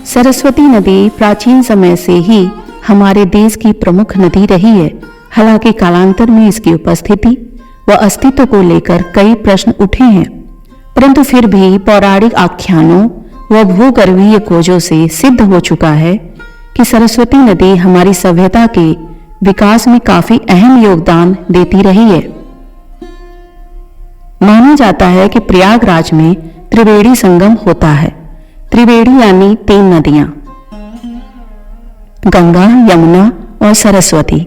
सरस्वती नदी प्राचीन समय से ही हमारे देश की प्रमुख नदी रही है। हालांकि कालांतर में इसकी उपस्थिति व अस्तित्व को लेकर कई प्रश्न उठे हैं, परंतु फिर भी पौराणिक आख्यानों व भूगर्भीय खोजों से सिद्ध हो चुका है कि सरस्वती नदी हमारी सभ्यता के विकास में काफी अहम योगदान देती रही है। माना जाता है कि प्रयागराज में त्रिवेणी संगम होता है। त्रिवेणी यानी 3 नदियां, गंगा, यमुना और सरस्वती।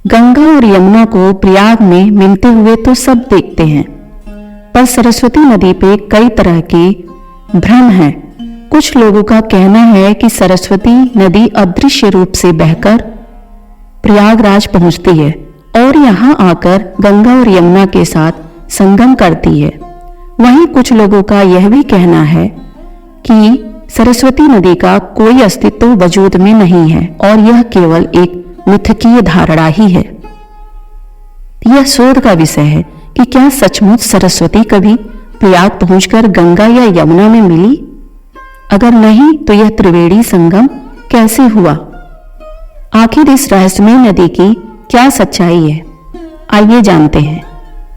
गंगा और यमुना को प्रयाग में मिलते हुए तो सब देखते हैं, पर सरस्वती नदी पे कई तरह के भ्रम हैं। कुछ लोगों का कहना है कि सरस्वती नदी अदृश्य रूप से बहकर प्रयागराज पहुंचती है और यहां आकर गंगा और यमुना के साथ संगम करती है। वहीं कुछ लोगों का यह भी कहना है कि सरस्वती नदी का कोई अस्तित्व वजूद में नहीं है और यह केवल एक मिथकीय धारणा ही है। यह शोध का विषय है कि क्या सचमुच सरस्वती कभी प्रयाग पहुंचकर गंगा या यमुना में मिली? अगर नहीं तो यह त्रिवेणी संगम कैसे हुआ? आखिर इस रहस्यमय नदी की क्या सच्चाई है? आइए जानते हैं।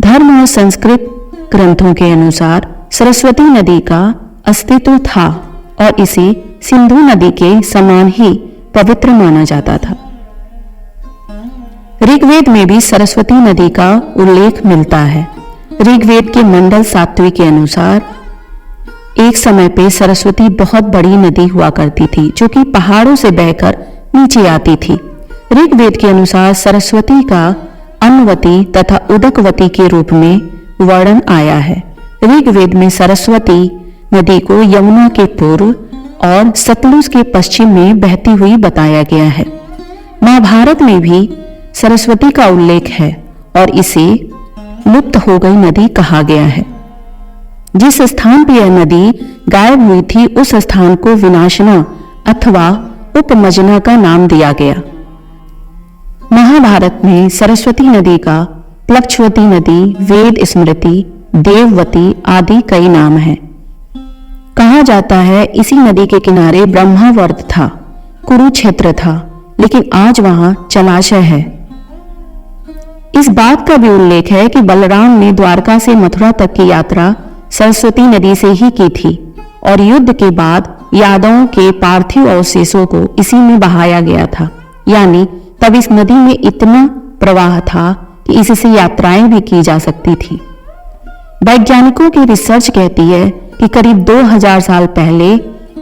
धर्म और संस्कृत ग्रंथों के अनुसार सरस्वती नदी का अस्तित्व था और इसे सिंधु नदी के समान ही पवित्र माना जाता था। ऋग्वेद में भी सरस्वती नदी का उल्लेख मिलता है। ऋग्वेद के मंडल 7वीं के अनुसार एक समय पे सरस्वती बहुत बड़ी नदी हुआ करती थी, जो कि पहाड़ों से बहकर नीचे आती थी। ऋग्वेद के अनुसार सरस्वती का अन्नवती तथा उदकवती के रूप में वर्णन आया है। ऋग्वेद में सरस्वती नदी को यमुना के पूर्व और सतलुज के पश्चिम में बहती हुई बताया गया है। महाभारत में भी सरस्वती का उल्लेख है और इसे लुप्त हो गई नदी कहा गया है। जिस स्थान पर यह नदी गायब हुई थी उस स्थान को विनाशना अथवा उपमजना का नाम दिया गया। महाभारत में सरस्वती नदी का प्लक्षवती नदी, वेद स्मृति, देववती आदि कई नाम हैं। कहा जाता है इसी नदी के किनारे ब्रह्मावर्त था, कुरुक्षेत्र था, लेकिन आज वहां जलाशय है। इस बात का भी उल्लेख है कि बलराम ने द्वारका से मथुरा तक की यात्रा सरस्वती नदी से ही की थी और युद्ध के बाद यादवों के पार्थिव अवशेषों को इसी में बहाया गया था। यानी तब इस नदी में इतना प्रवाह था कि इससे यात्राएं भी की जा सकती थी। वैज्ञानिकों की रिसर्च कहती है कि करीब 2000 साल पहले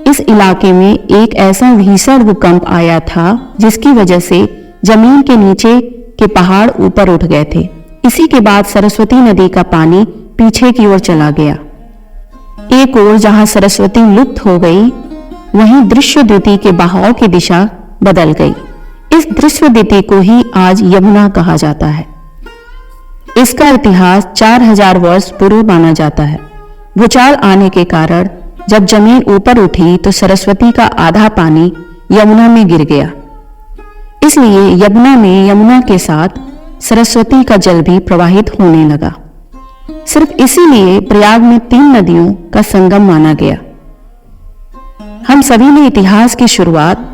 इस इलाके में एक ऐसा भीषण भूकंप आया था जिसकी वजह से जमीन के नीचे के पहाड़ ऊपर उठ गए थे। इसी के बाद सरस्वती नदी का पानी पीछे की ओर चला गया। एक ओर जहां सरस्वती लुप्त हो गई, वहीं दृश्यद्युति के बहाव की दिशा बदल गई। इस दृश्यद्युति को ही आज यमुना कहा जाता है। इसका इतिहास 4000 वर्ष पूर्व माना जाता है। भूचाल आने के कारण जब जमीन ऊपर उठी तो सरस्वती का आधा पानी यमुना में गिर गया। इसलिए यमुना में यमुना के साथ सरस्वती का जल भी प्रवाहित होने लगा। सिर्फ इसीलिए प्रयाग में 3 नदियों का संगम माना गया। हम सभी ने इतिहास की शुरुआत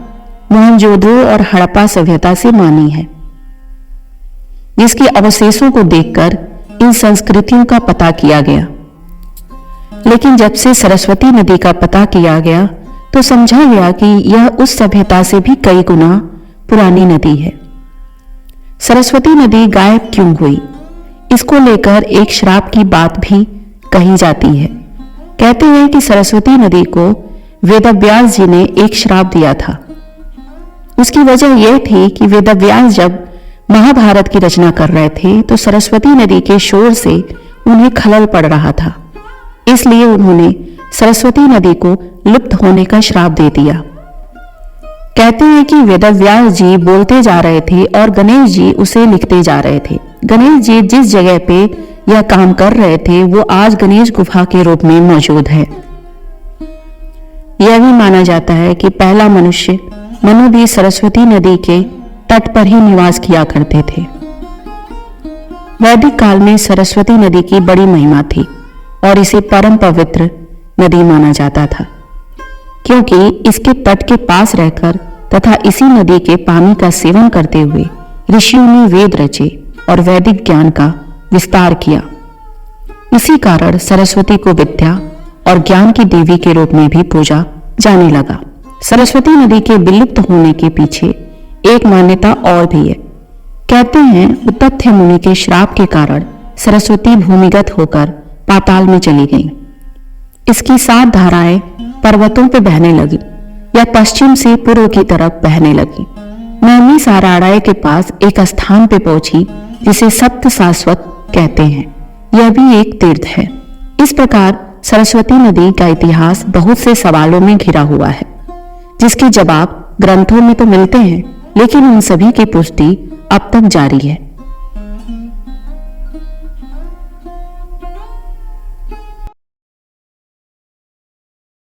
मोहनजोदड़ो और हड़प्पा सभ्यता से मानी है, जिसके अवशेषों को देखकर इन संस्कृतियों का पता किया गया। लेकिन जब से सरस्वती नदी का पता किया गया तो समझा गया कि यह उस सभ्यता से भी कई गुना पुरानी नदी है। सरस्वती नदी गायब क्यों हुई, इसको लेकर एक श्राप की बात भी कही जाती है। कहते हैं कि सरस्वती नदी को वेदव्यास जी ने एक श्राप दिया था। उसकी वजह यह थी कि वेदव्यास जब महाभारत की रचना कर रहे थे तो सरस्वती नदी के शोर से उन्हें खलल पड़ रहा था। इसलिए उन्होंने सरस्वती नदी को लुप्त होने का श्राप दे दिया। कहते हैं कि वेदव्यास जी बोलते जा रहे थे और गणेश जी उसे लिखते जा रहे थे। गणेश जी जिस जगह पे यह काम कर रहे थे वो आज गणेश गुफा के रूप में मौजूद है। यह भी माना जाता है कि पहला मनुष्य मनु भी सरस्वती नदी के तट पर ही निवास किया करते थे। वैदिक काल में सरस्वती नदी की बड़ी महिमा थी और इसे परम पवित्र नदी माना जाता था। क्योंकि इसके तट के पास रहकर तथा इसी नदी के पानी का सेवन करते हुए ऋषियों ने वेद रचे और वैदिक ज्ञान का विस्तार किया। इसी कारण सरस्वती को विद्या और ज्ञान की देवी के रूप में भी पूजा जाने लगा। सरस्वती नदी के विलुप्त होने के पीछे एक मान्यता और भी है। कहते हैं उतथ्य मुनि के श्राप के कारण सरस्वती भूमिगत होकर पाताल में चली गई। इसकी 7 धाराएं पर्वतों पे बहने लगी या पश्चिम से पूर्व की तरफ बहने लगी। नैमी साराड़ाय के पास एक स्थान पे पहुंची जिसे सप्त शाश्वत कहते हैं। यह भी एक तीर्थ है। इस प्रकार सरस्वती नदी का इतिहास बहुत से सवालों में घिरा हुआ है, जिसके जवाब ग्रंथों में तो मिलते हैं, लेकिन उन सभी की पुष्टि अब तक जारी है।